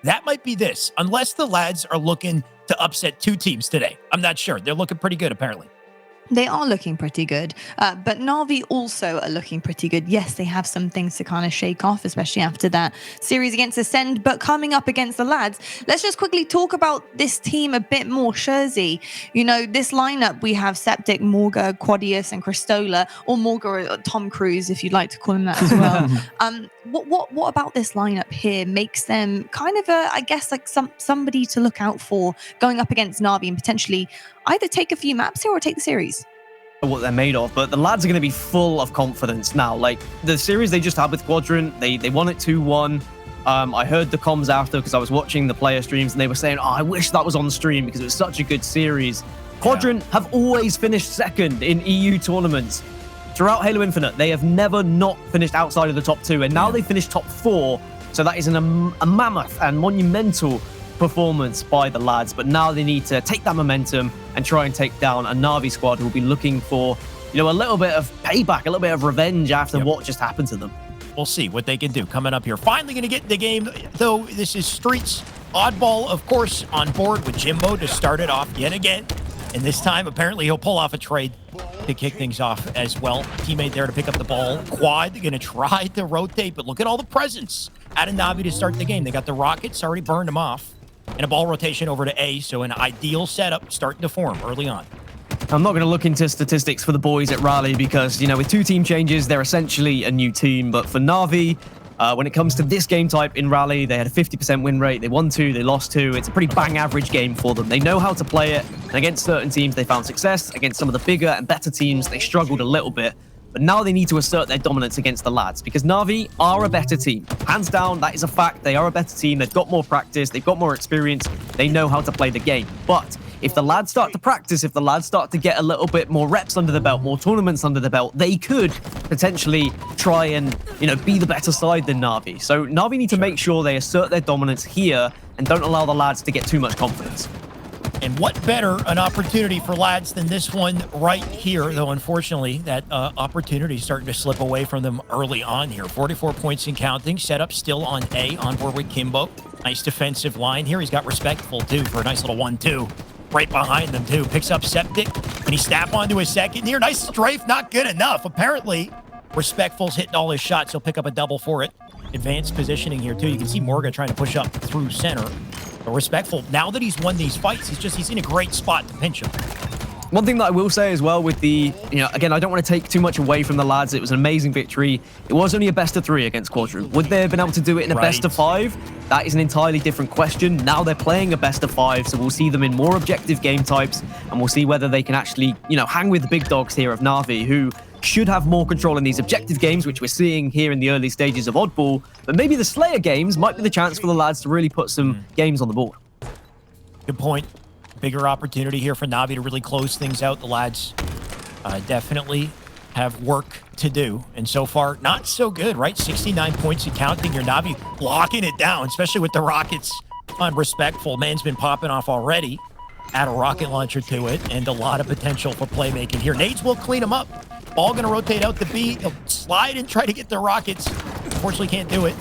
That might be this, unless the lads are looking to upset 2 teams today. I'm not sure. They're looking pretty good, apparently. They are looking pretty good, but NaVi also are looking pretty good. Yes, they have some things to kind of shake off, especially after that series against Ascend, but coming up against the lads, let's just quickly talk about this team a bit more. Sxptiq, you know, this lineup, we have Sxptiq, Morguh, Aquarius, and Qristola, or Morguh, or Tom Cruise, if you'd like to call him that as well. What about this lineup here makes them kind of I guess, like somebody to look out for going up against NaVi and potentially either take a few maps here or take the series? What they're made of, but the lads are going to be full of confidence now. Like the series they just had with Quadrant, they won it 2-1. I heard the comms after because I was watching the player streams and they were saying, oh, I wish that was on stream because it was such a good series. Quadrant have always finished second in EU tournaments. Throughout Halo Infinite, they have never not finished outside of the top 2, and now they finished top 4. So that is a mammoth and monumental performance by the lads, but now they need to take that momentum and try and take down a NaVi squad who will be looking for, you know, a little bit of payback, a little bit of revenge after what just happened to them. We'll see what they can do coming up here. Finally going to get in the game, though. This is Streets. Oddball, of course, on board with Jimbo to start it off yet again. And this time, apparently, he'll pull off a trade to kick things off as well. Teammate there to pick up the ball. Quad going to try to rotate, but look at all the presence out of NaVi to start the game. They got the rockets, already burned them off. And a ball rotation over to A, so an ideal setup starting to form early on. I'm not going to look into statistics for the boys at Rally because, you know, with 2 team changes, they're essentially a new team. But for NaVi, when it comes to this game type in Rally, they had a 50% win rate. They won 2, they lost 2. It's a pretty bang average game for them. They know how to play it. And against certain teams, they found success. Against some of the bigger and better teams, they struggled a little bit. But now they need to assert their dominance against the lads because NaVi are a better team. Hands down, that is a fact. They are a better team. They've got more practice. They've got more experience. They know how to play the game. But if the lads start to practice, if the lads start to get a little bit more reps under the belt, more tournaments under the belt, they could potentially try and, you know, be the better side than NaVi. So NaVi need to make sure they assert their dominance here and don't allow the lads to get too much confidence. And what better an opportunity for lads than this one right here, though unfortunately that opportunity is starting to slip away from them early on here. 44 points and counting, set up still on A, on board with Kimbo. Nice defensive line here. He's got Respectful too for a nice little 1-2. Right behind them too. Picks up Sxptiq and he snap onto a second here. Nice strafe, not good enough. Apparently, Respectful's hitting all his shots. He'll pick up a double for it. Advanced positioning here too. You can see Morguh trying to push up through center. But Respectful, now that he's won these fights, he's in a great spot to pinch him. One thing that I will say as well with the, you know, again, I don't want to take too much away from the lads. It was an amazing victory. It was only a best of 3 against Quadrant. Would they have been able to do it in a best of 5? That is an entirely different question. Now they're playing a best of 5, so we'll see them in more objective game types, and we'll see whether they can actually, you know, hang with the big dogs here of NaVi, who should have more control in these objective games, which we're seeing here in the early stages of Oddball. But maybe the Slayer games might be the chance for the lads to really put some games on the board. Good point. Bigger opportunity here for NaVi to really close things out. The lads definitely have work to do. And so far, not so good, right? 69 points and counting here. NaVi locking it down, especially with the rockets on Respectful. Man's been popping off already. Add a rocket launcher to it, and a lot of potential for playmaking here. Nades will clean them up. Ball going to rotate out the B. They'll slide and try to get the rockets. Unfortunately, can't do it.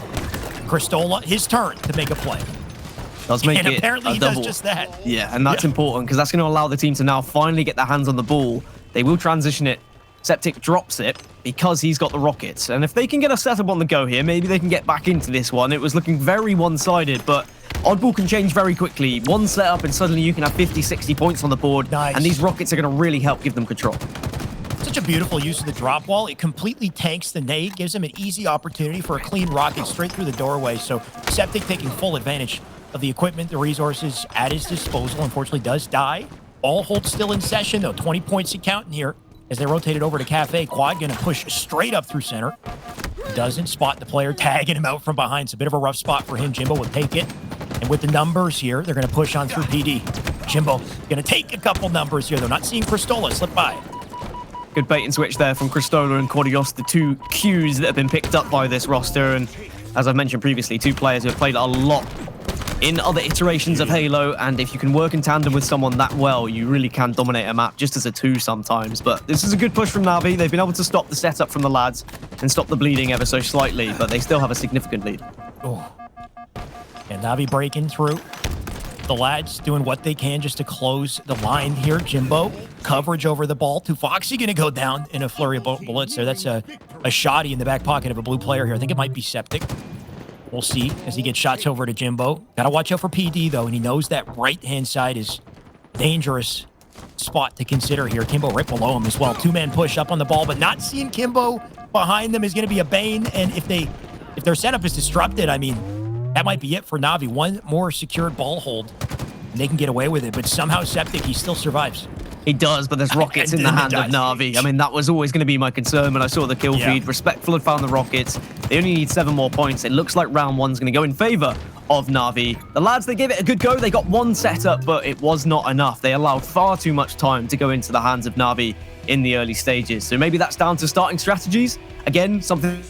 Qristola, his turn to make a play. Does make and it apparently a he double. does just that. Yeah, and that's important because that's going to allow the team to now finally get their hands on the ball. They will transition it. Sxptiq drops it because he's got the rockets. And if they can get a setup on the go here, maybe they can get back into this one. It was looking very one-sided, but Oddball can change very quickly. One setup and suddenly you can have 50, 60 points on the board. Nice. And these rockets are going to really help give them control. Such a beautiful use of the drop wall. It completely tanks the nade, gives him an easy opportunity for a clean rocket straight through the doorway. So Sxptiq taking full advantage of the equipment, the resources at his disposal. Unfortunately, does die. All hold still in session, though. 20 points to count in here as they rotate it over to Cafe. Quad going to push straight up through center. Doesn't spot the player, tagging him out from behind. It's a bit of a rough spot for him. Jimbo will take it. And with the numbers here, they're going to push on through PD. Jimbo going to take a couple numbers here. They're not seeing Qristola slip by. Good bait and switch there from Qristola and Aquarius, the 2 Qs that have been picked up by this roster. And as I've mentioned previously, 2 players who have played a lot in other iterations of Halo, and if you can work in tandem with someone that well, you really can dominate a map just as a 2 sometimes. But this is a good push from NaVi. They've been able to stop the setup from the lads and stop the bleeding ever so slightly, but they still have a significant lead. Oh. And NaVi breaking through. The lads doing what they can just to close the line here. Jimbo, coverage over the ball. Foxy going to go down in a flurry of bullets there. That's a shotty in the back pocket of a blue player here. I think it might be Sxptiq. We'll see as he gets shots over to Jimbo. Got to watch out for PD, though, and he knows that right-hand side is dangerous spot to consider here. Kimbo right below him as well. Two-man push up on the ball, but not seeing Kimbo behind them is going to be a bane, and if their setup is disrupted, I mean, that might be it for NaVi. One more secured ball hold, and they can get away with it. But somehow Sxptiq, he still survives. He does, but there's rockets in the hand of NaVi. I mean, that was always going to be my concern when I saw the kill feed. Respectful had found the rockets. They only need 7 more points. It looks like round 1's going to go in favor of NaVi. The lads, they gave it a good go. They got one setup, but it was not enough. They allowed far too much time to go into the hands of NaVi in the early stages. So maybe that's down to starting strategies. Again, something...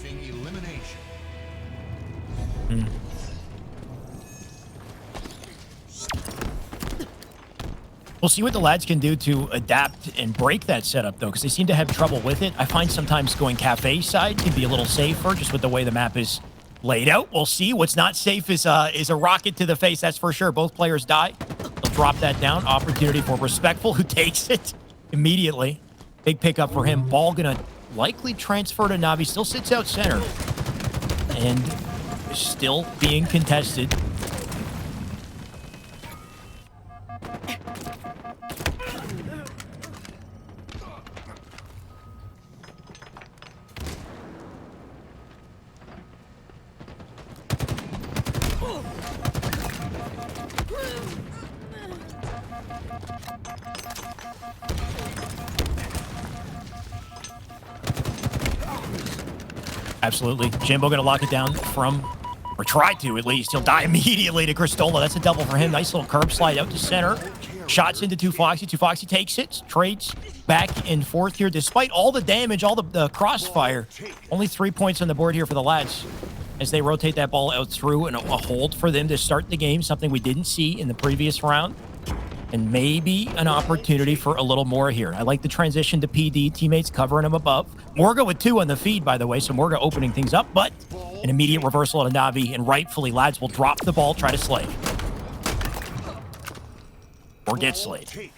We'll see what the lads can do to adapt and break that setup, though, because they seem to have trouble with it. I find sometimes going cafe side can be a little safer, just with the way the map is laid out. We'll see. What's not safe is a rocket to the face, that's for sure. Both players die. They'll drop that down. Opportunity for Respectful, who takes it immediately. Big pickup for him. Ball going to likely transfer to NaVi. Still sits out center. And still being contested. Absolutely. Jimbo going to lock it down from, or try to at least. He'll die immediately to Qristola. That's a double for him. Nice little curb slide out to center. Shots into Foxy. Foxy takes it. Trades back and forth here. Despite all the damage, all the crossfire, only 3 points on the board here for the lads as they rotate that ball out through, and a hold for them to start the game, something we didn't see in the previous round. And maybe an opportunity for a little more here. I like the transition to PD. Teammates covering him above. Morguh with 2 on the feed, by the way, so Morguh opening things up, but an immediate reversal on NaVi, and rightfully, lads will drop the ball, try to slay. Or get slayed.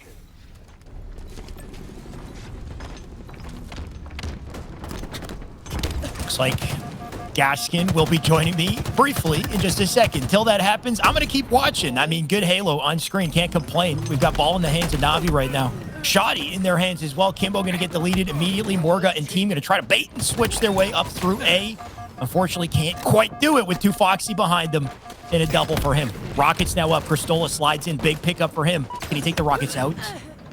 Looks like Gaskin will be joining me briefly in just a second. Till that happens, I'm going to keep watching. I mean, good Halo on screen. Can't complain. We've got ball in the hands of NaVi right now. Shoddy in their hands as well. Kimbo going to get deleted immediately. Morguh and team going to try to bait and switch their way up through A. Unfortunately, can't quite do it with Foxy behind them. And a double for him. Rockets now up. Qristola slides in. Big pickup for him. Can he take the Rockets out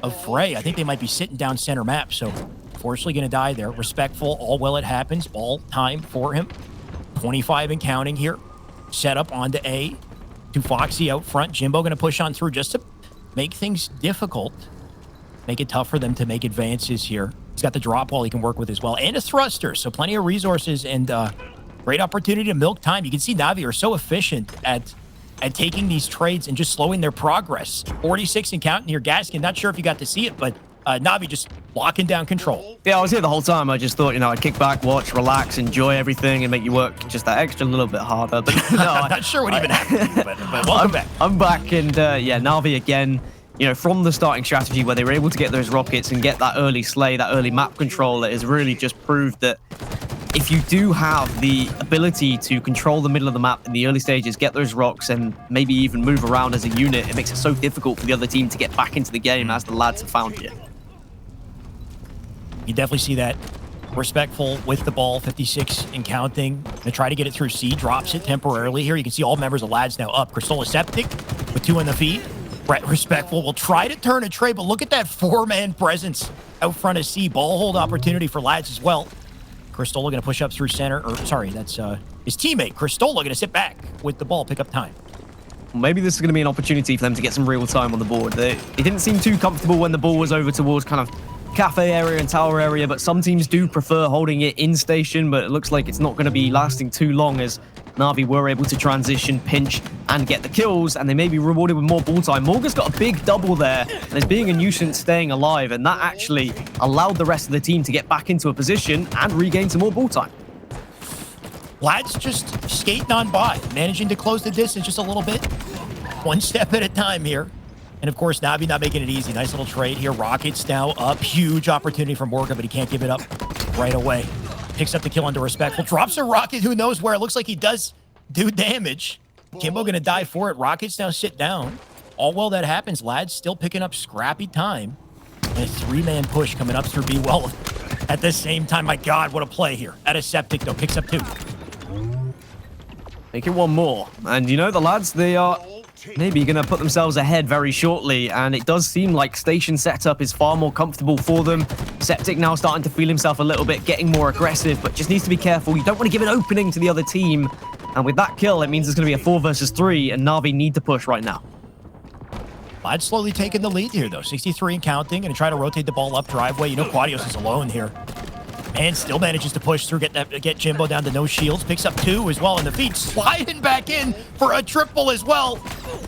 of Frey? I think they might be sitting down center map, so unfortunately going to die there. Respectful, all well it happens. Ball time for him. 25 and counting here. Set up onto A. Foxy out front. Jimbo going to push on through just to make things difficult. Make it tough for them to make advances here. He's got the drop ball he can work with as well. And a thruster, so plenty of resources and great opportunity to milk time. You can see NaVi are so efficient at taking these trades and just slowing their progress. 46 and counting here. Gaskin, not sure if you got to see it, but NaVi just locking down control. Yeah, I was here the whole time. I just thought, you know, I'd kick back, watch, relax, enjoy everything, and make you work just that extra little bit harder. But no, I'm not sure what even happened, but welcome back. I'm back, and yeah, NaVi again, you know, from the starting strategy where they were able to get those rockets and get that early slay, that early map control, that has really just proved that if you do have the ability to control the middle of the map in the early stages, get those rocks, and maybe even move around as a unit, it makes it so difficult for the other team to get back into the game, as the lads have found here. You definitely see that. Respectful with the ball, 56 and counting. Gonna try to get it through C, drops it temporarily here. You can see all members of lads now up. Qristola Sxptiq with 2 on the feed. Respectful will try to turn a trade, but look at that 4-man presence out front of C. Ball hold opportunity for lads as well. Qristola gonna push up through center, or sorry, that's his teammate. Qristola gonna sit back with the ball, pick up time. Maybe this is going to be an opportunity for them to get some real time on the board. They didn't seem too comfortable when the ball was over towards kind of cafe area and tower area, but some teams do prefer holding it in station, but it looks like it's not going to be lasting too long as NaVi were able to transition, pinch, and get the kills, and they may be rewarded with more ball time. Morguh's got a big double there, and is being a nuisance staying alive, and that actually allowed the rest of the team to get back into a position and regain some more ball time. Lads just skating on by, managing to close the distance just a little bit. One step at a time here. And of course, NaVi not making it easy. Nice little trade here. Rockets now up. Huge opportunity for Morguh, but he can't give it up right away. Picks up the kill under Respectful. Drops a rocket. Who knows where? It looks like he does do damage. Kimbo going to die for it. Rockets now sit down. All well that happens. Lads still picking up scrappy time. And a 3-man push coming up through B. Well, at the same time, my God, what a play here. At a Sxptiq, though. Picks up 2. Make it 1 more. And you know, the lads, they are maybe going to put themselves ahead very shortly, and it does seem like station setup is far more comfortable for them. Sxptiq now starting to feel himself a little bit, getting more aggressive, but just needs to be careful. You don't want to give an opening to the other team, and with that kill, it means it's going to be a 4 versus 3, and NaVi need to push right now. Lads slowly taking the lead here, though. 63 and counting, and try to rotate the ball up driveway. You know, Aquarius is alone here. Man still manages to push through, get Jimbo down to no shields. Picks up 2 as well in the feed. Sliding back in for a triple as well.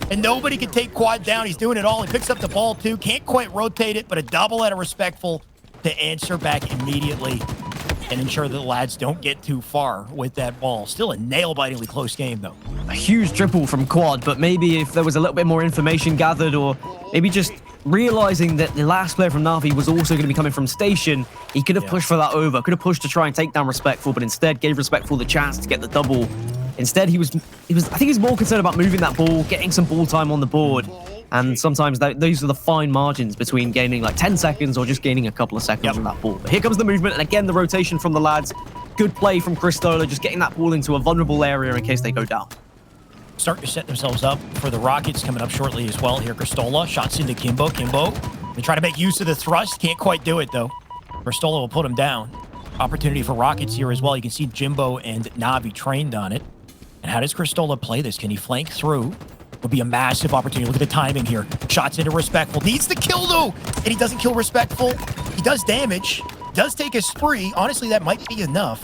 And nobody can take Quad down. He's doing it all. He picks up the ball too. Can't quite rotate it, but a double out of Respectful to answer back immediately and ensure that the lads don't get too far with that ball. Still a nail-bitingly close game, though. A huge triple from Quad, but maybe if there was a little bit more information gathered, or maybe just realizing that the last player from NaVi was also going to be coming from Station, he could have pushed for that over, could have pushed to try and take down Respectful, but instead gave Respectful the chance to get the double. Instead, I think he was more concerned about moving that ball, getting some ball time on the board. And sometimes those are the fine margins between gaining like 10 seconds or just gaining a couple of seconds on that ball. But here comes the movement, and again, the rotation from the lads. Good play from Qristola, just getting that ball into a vulnerable area in case they go down. Starting to set themselves up for the Rockets coming up shortly as well here. Qristola shots into Kimbo. Kimbo, they try to make use of the thrust. Can't quite do it, though. Qristola will put him down. Opportunity for Rockets here as well. You can see Jimbo and NaVi trained on it. And how does Qristola play this? Can he flank through? Would be a massive opportunity. Look at the timing here. Shots into Respectful. Needs the kill, though. And he doesn't kill Respectful. He does damage. Does take a spree. Honestly, that might be enough.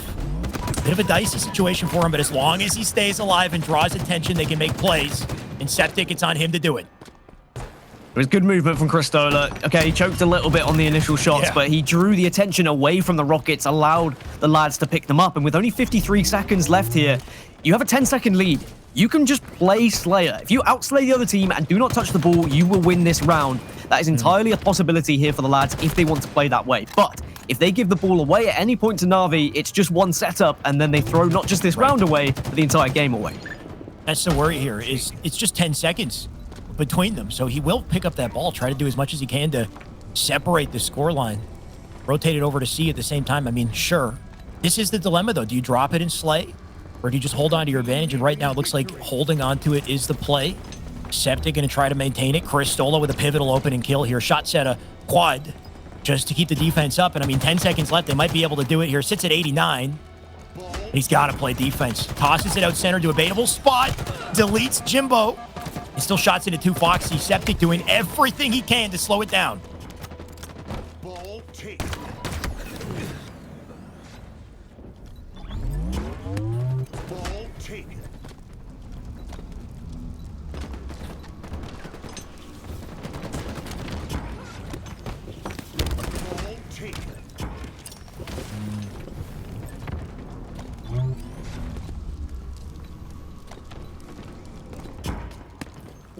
Bit of a dicey situation for him, but as long as he stays alive and draws attention, they can make plays. And Sxptiq, it's on him to do it. It was good movement from Qristola. Okay, he choked a little bit on the initial shots, but he drew the attention away from the Rockets, allowed the lads to pick them up. And with only 53 seconds left here, you have a 10-second lead. You can just play Slayer. If you outslay the other team and do not touch the ball, you will win this round. That is entirely a possibility here for the lads if they want to play that way. But if they give the ball away at any point to NaVi, it's just one setup, and then they throw not just this round away, but the entire game away. That's the worry here, is it's just 10 seconds between them. So he will pick up that ball, try to do as much as he can to separate the scoreline. Rotate it over to C at the same time. I mean, sure. This is the dilemma, though. Do you drop it and slay? Or do you just hold on to your advantage? And right now, it looks like holding on to it is the play. Sxptiq going to try to maintain it. Qristola with a pivotal opening kill here. Shot set a quad just to keep the defense up. And I mean, 10 seconds left. They might be able to do it here. Sits at 89. He's got to play defense. Tosses it out center to a baitable spot. Deletes Jimbo. He still shots into 2 Foxy. Sxptiq doing everything he can to slow it down. Ball take.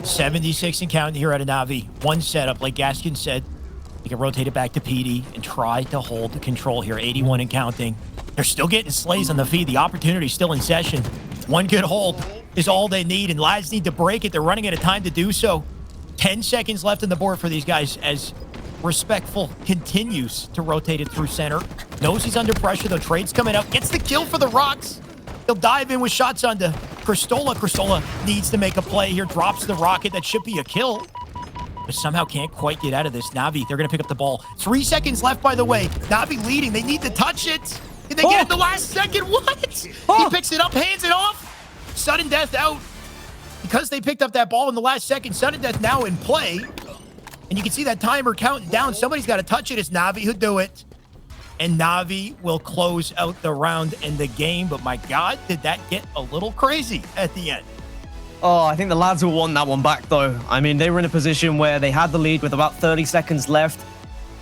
76 and counting here out of NaVi. One setup, like Gaskin said. They can rotate it back to PD and try to hold the control here. 81 and counting. They're still getting slays on the feed. The opportunity's still in session. One good hold is all they need, and lads need to break it. They're running out of time to do so. 10 seconds left on the board for these guys as Respectful continues to rotate it through center. Knows he's under pressure, though. Trade's coming out. Gets the kill for the Rocks. He'll dive in with shots onto Qristola. Qristola needs to make a play here. Drops the rocket. That should be a kill. But somehow can't quite get out of this. NaVi, they're going to pick up the ball. 3 seconds left, by the way. NaVi leading. They need to touch it. And they get it in the last second. What? He picks it up, hands it off. Sudden death out. Because they picked up that ball in the last second, sudden death now in play. And you can see that timer counting down. Somebody's got to touch it. It's NaVi who do it. And NaVi will close out the round and the game. But my God, did that get a little crazy at the end. Oh, I think the lads will want that one back, though. I mean, they were in a position where they had the lead with about 30 seconds left.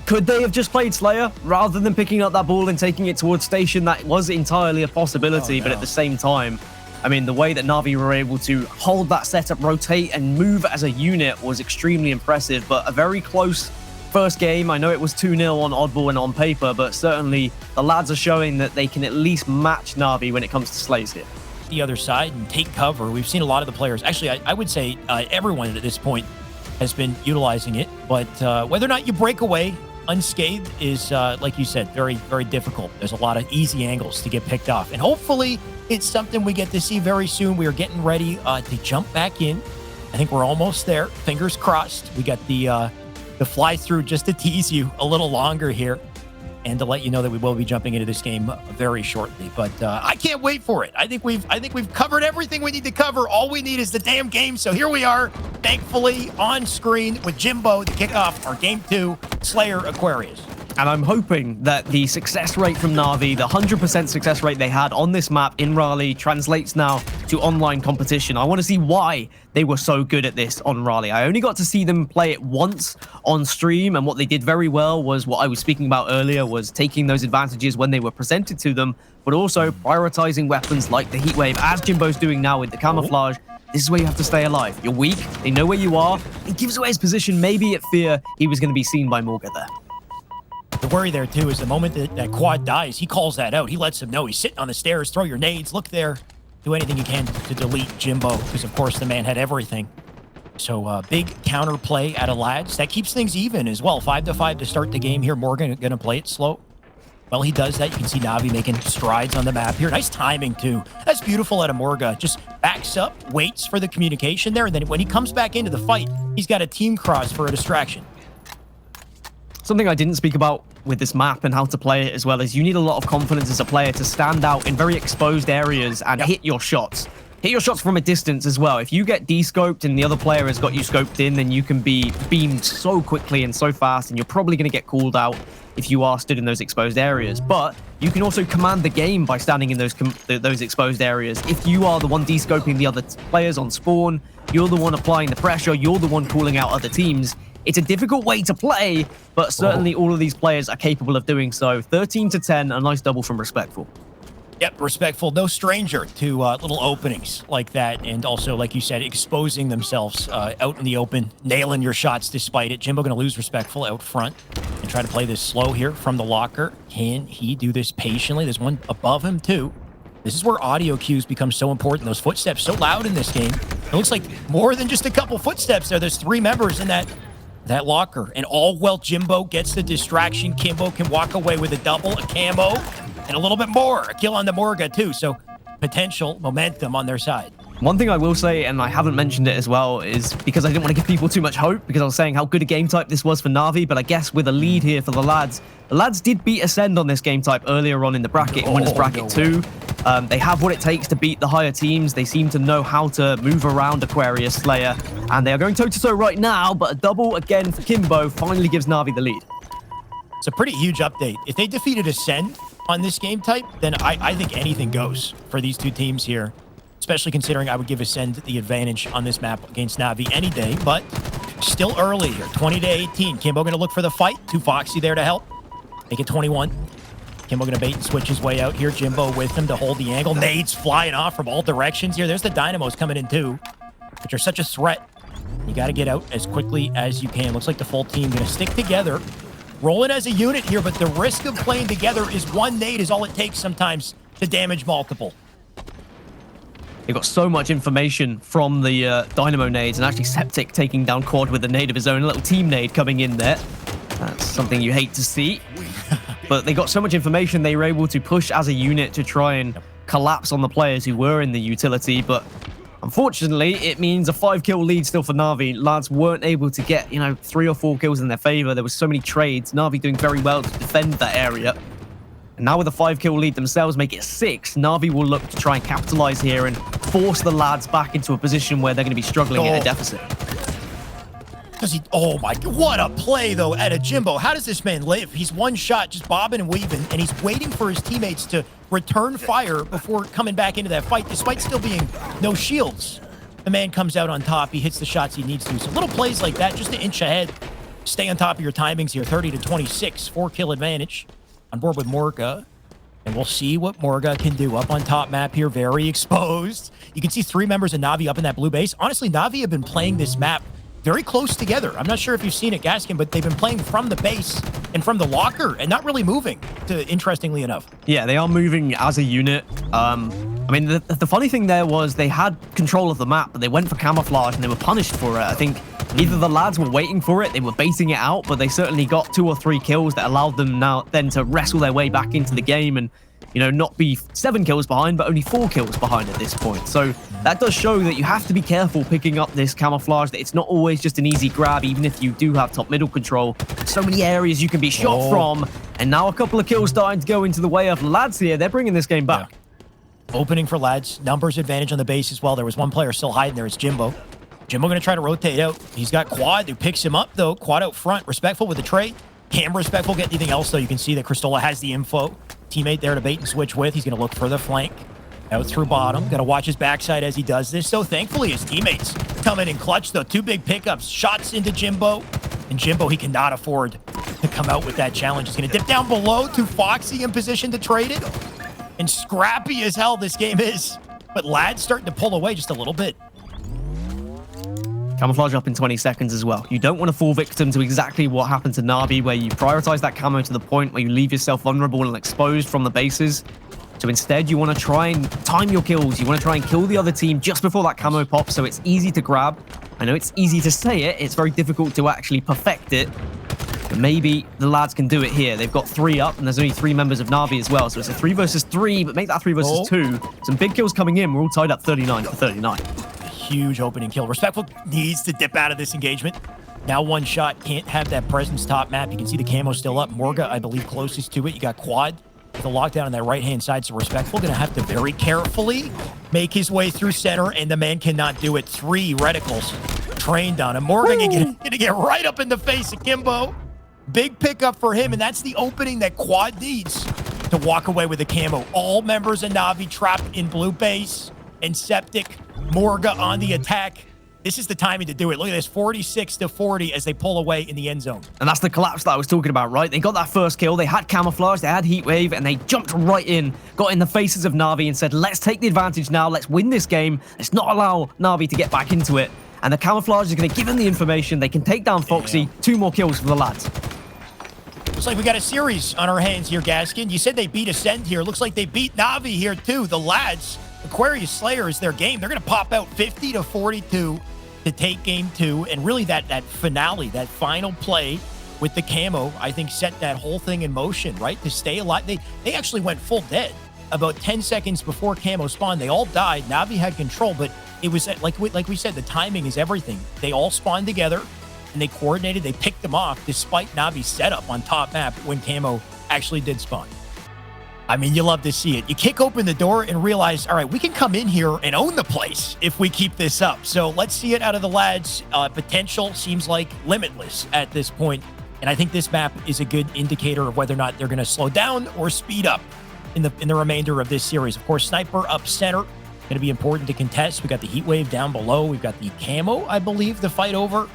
Could they have just played Slayer rather than picking up that ball and taking it towards Station? That was entirely a possibility, but at the same time, I mean, the way that NaVi were able to hold that setup, rotate, and move as a unit was extremely impressive, but a very close first game. I know it was 2-0 on Oddball and on paper, but certainly the lads are showing that they can at least match NaVi when it comes to slays here. The other side and take cover. We've seen a lot of the players. Actually, I would say everyone at this point has been utilizing it, but whether or not you break away unscathed is, like you said, very, very difficult. There's a lot of easy angles to get picked off, and hopefully it's something we get to see very soon. We are getting ready to jump back in. I think we're almost there. Fingers crossed. We got the fly through just to tease you a little longer here and to let you know that we will be jumping into this game very shortly. But I can't wait for it. I think we've covered everything we need to cover. All we need is the damn game. So here we are, thankfully on screen with Jimbo to kick off our Game 2 Slayer Aquarius. And I'm hoping that the success rate from NaVi, the 100% success rate they had on this map in Raleigh, translates now to online competition. I want to see why they were so good at this on Raleigh. I only got to see them play it once on stream, and what they did very well was what I was speaking about earlier, was taking those advantages when they were presented to them, but also prioritizing weapons like the Heatwave, as Jimbo's doing now with the camouflage. This is where you have to stay alive. You're weak, they know where you are. He gives away his position, maybe at fear he was going to be seen by Morguh there. The worry there, too, is the moment that quad dies, he calls that out. He lets him know. He's sitting on the stairs. Throw your nades. Look there. Do anything you can to delete Jimbo, because, of course, the man had everything. So, big counterplay out of lads. That keeps things even as well. 5-5 to start the game here. Morguh going to play it slow. Well, he does that. You can see NaVi making strides on the map here. Nice timing, too. That's beautiful out of Morguh. Just backs up, waits for the communication there, and then when he comes back into the fight, he's got a team cross for a distraction. Something I didn't speak about with this map and how to play it as well is you need a lot of confidence as a player to stand out in very exposed areas and hit your shots. Hit your shots from a distance as well. If you get de-scoped and the other player has got you scoped in, then you can be beamed so quickly and so fast, and you're probably going to get called out if you are stood in those exposed areas. But you can also command the game by standing in those exposed areas. If you are the one de-scoping the other players on spawn, you're the one applying the pressure, you're the one calling out other teams. It's a difficult way to play, but certainly all of these players are capable of doing so. 13-10, a nice double from Sxptiq. Yep, Respectful, no stranger to little openings like that. And also, like you said, exposing themselves out in the open, nailing your shots despite it. Jimbo going to lose Respectful out front and try to play this slow here from the locker. Can he do this patiently? There's one above him, too. This is where audio cues become so important. Those footsteps so loud in this game. It looks like more than just a couple footsteps there. There's 3 members in that locker. And all well, Jimbo gets the distraction. Kimbo can walk away with a double, a camo, and a little bit more. A kill on the Morguh, too. So potential momentum on their side. One thing I will say, and I haven't mentioned it as well, is because I didn't want to give people too much hope, because I was saying how good a game type this was for NaVi, but I guess with a lead here for the lads did beat Ascend on this game type earlier on in the bracket, in winners bracket 2. They have what it takes to beat the higher teams. They seem to know how to move around Aquarius, Slayer, and they are going toe-to-toe right now, but a double again for Kimbo finally gives NaVi the lead. It's a pretty huge update. If they defeated Ascend on this game type, then I think anything goes for these two teams here, especially considering I would give Ascend the advantage on this map against NaVi any day, but still early here, 20-18. Kimbo going to look for the fight. Too Foxy there to help. Make it 21. Kimbo going to bait and switch his way out here. Jimbo with him to hold the angle. Nades flying off from all directions here. There's the Dynamos coming in too, which are such a threat. You got to get out as quickly as you can. Looks like the full team going to stick together. Rolling as a unit here, but the risk of playing together is one nade is all it takes sometimes to damage multiple. They got so much information from the Dynamo nades, and actually Sxptiq taking down Quad with a nade of his own, a little team nade coming in there. That's something you hate to see. But they got so much information, they were able to push as a unit to try and collapse on the players who were in the utility. But unfortunately, it means a 5-kill lead still for NaVi. Lads weren't able to get, 3 or 4 kills in their favor. There was so many trades. NaVi doing very well to defend that area. And now with a 5-kill lead themselves, make it 6. NaVi will look to try and capitalize here and force the lads back into a position where they're going to be struggling at a deficit. Oh my God, what a play though out of Jimbo. How does this man live? He's one shot, just bobbing and weaving, and he's waiting for his teammates to return fire before coming back into that fight, despite still being no shields. The man comes out on top. He hits the shots he needs to. So little plays like that, just to inch ahead stay on top of your timings here. 30 to 26, 4-kill advantage on board with Morguh. And we'll see what Morguh can do up on top map here. Very exposed. You can see 3 members of NaVi up in that blue base. Honestly, NaVi have been playing this map very close together. I'm not sure if you've seen it, Gaskin, but they've been playing from the base and from the locker and not really moving, interestingly enough. Yeah, they are moving as a unit. I mean, the funny thing there was they had control of the map, but they went for camouflage and they were punished for it. I think either the lads were waiting for it, they were baiting it out, but they certainly got 2 or 3 kills that allowed them then to wrestle their way back into the game and, you know, not be 7 kills behind, but only 4 kills behind at this point. So that does show that you have to be careful picking up this camouflage, that it's not always just an easy grab, even if you do have top-middle control. So many areas you can be shot from, and now a couple of kills starting to go into the way of lads here. They're bringing this game back. Yeah. Opening for lads, numbers advantage on the base as well. There was one player still hiding there. It's Jimbo. Jimbo going to try to rotate out. He's got Quad who picks him up, though. Quad out front, respectful with the trade. Cam respectful, get anything else, though. You can see that Qristola has the info. Teammate there to bait and switch with. He's going to look for the flank. Out through bottom. Got to watch his backside as he does this. So thankfully, his teammates come in clutch, though. 2 big pickups. Shots into Jimbo. And Jimbo, he cannot afford to come out with that challenge. He's going to dip down below. Too Foxy in position to trade it. And scrappy as hell this game is. But lads starting to pull away just a little bit. Camouflage up in 20 seconds as well. You don't want to fall victim to exactly what happened to NaVi, where you prioritize that camo to the point where you leave yourself vulnerable and exposed from the bases. So instead, you want to try and time your kills. You want to try and kill the other team just before that camo pops, so it's easy to grab. I know it's easy to say it. It's very difficult to actually perfect it. But maybe the lads can do it here. They've got 3 up, and there's only 3 members of NaVi as well. So it's a 3 versus 3, but make that 3 versus 2. Some big kills coming in. We're all tied up 39 for 39. Huge opening kill. Respectful needs to dip out of this engagement. Now 1 shot. Can't have that presence top map. You can see the camo still up. Morguh, I believe, closest to it. You got Quad with the lockdown on that right-hand side. So Respectful going to have to very carefully make his way through center, and the man cannot do it. 3 reticles trained on him. Morguh going to get right up in the face of Kimbo. Big pickup for him, and that's the opening that Quad needs to walk away with the camo. All members of NaVi trapped in blue base, and Sxptiq, Morguh on the attack. This is the timing to do it. Look at this, 46 to 40 as they pull away in the end zone. And that's the collapse that I was talking about, right? They got that first kill, they had camouflage, they had heatwave, and they jumped right in, got in the faces of NaVi and said, let's take the advantage now, let's win this game, let's not allow NaVi to get back into it. And the camouflage is going to give them the information, they can take down Foxy. 2 more kills for the lads. Looks like we got a series on our hands here, Gaskin. You said they beat Ascend here. Looks like they beat NaVi here, too. The lads, Aquarius Slayer is their game. They're going to pop out 50 to 42 to take game 2. And really that finale, that final play with the camo, I think set that whole thing in motion, right? To stay alive. They actually went full dead about 10 seconds before camo spawned. They all died. NaVi had control, but it was like we said, the timing is everything. They all spawned together. And they coordinated, they picked them off despite NaVi's setup on top map when camo actually did spawn. I mean, you love to see it. You kick open the door and realize, all right, we can come in here and own the place if we keep this up. So let's see it out of the lads. Potential seems like limitless at this point. And I think this map is a good indicator of whether or not they're going to slow down or speed up in the remainder of this series. Of course, Sniper up center, going to be important to contest. We got the heat wave down below. We've got the camo, I believe, to fight over.